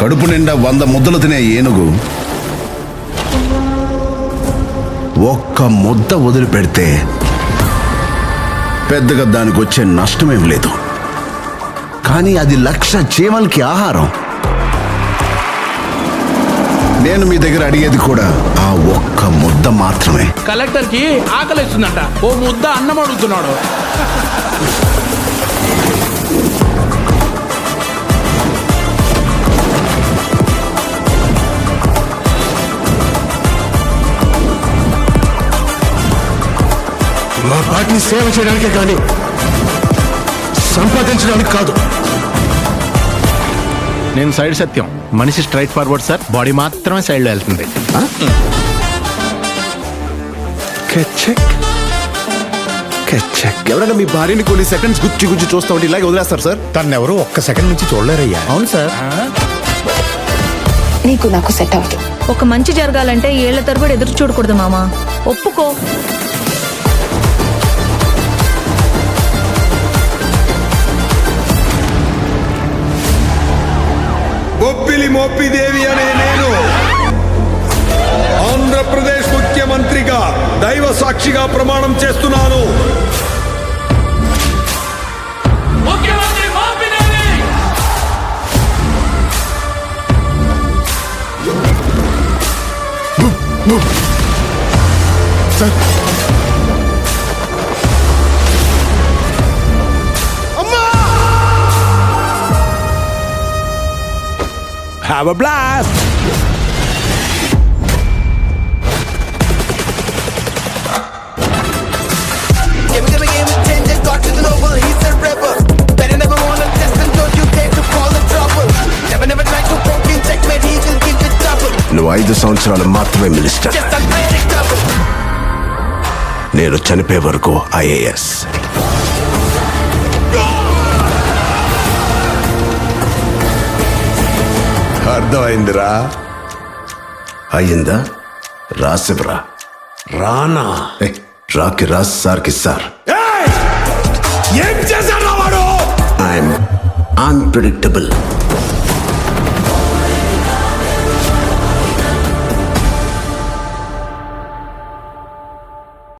కడుపు నిండా 100 ముద్దలు తినే ఏనుగు ఒక్క ముద్ద వదిలిపెడితే పెద్దగా దానికి వచ్చే నష్టమేం లేదు. కానీ అది 1,00,000 చీమలకి ఆహారం. నేను మీ దగ్గర అడిగేది కూడా ఆ ఒక్క ముద్ద మాత్రమే. కలెక్టర్ కి ఆకలిస్తుందంట, ఓ ముద్ద అన్నం అడుగుతున్నాడు. మా పార్టీని సేవ చేయడానికే కానీ సంపాదించడానికి కాదు. నేను సైడ్ సత్యం, మనిషి స్ట్రైట్ ఫార్వర్డ్ సార్, బాడీ మాత్రమే సైడ్లో వెళ్తుంది. ఎవరైనా మీ భార్యని కొన్ని సెకండ్స్ గుచ్చి చూస్తా ఉంటే ఇలాగే వదిలేస్తారు సార్? తనెవరూ ఒక్క సెకండ్ నుంచి చూడలేరయ్యా. అవును సార్. నీకు నాకు సెట్ అవ్వదు. ఒక మంచి జరగాలంటే ఏళ్ల తరబడి ఎదురు చూడకూడదు మామా, ఒప్పుకో. బొప్పిలి మోపిదేవి అనే నేను ఆంధ్రప్రదేశ్ ముఖ్యమంత్రిగా దైవ సాక్షిగా ప్రమాణం చేస్తున్నాను. Sir Have a blast! నువ్వు 5 సంవత్సరాలు మాత్రమే మినిస్టర్. నేను చనిపోయే వరకు IAS. అర్థమైందిరా? అయ్యిందా? రాసివరా రానా? రాకి రాస్ సార్కి సార్. ఏం చేశాడు వాడు? I'm unpredictable.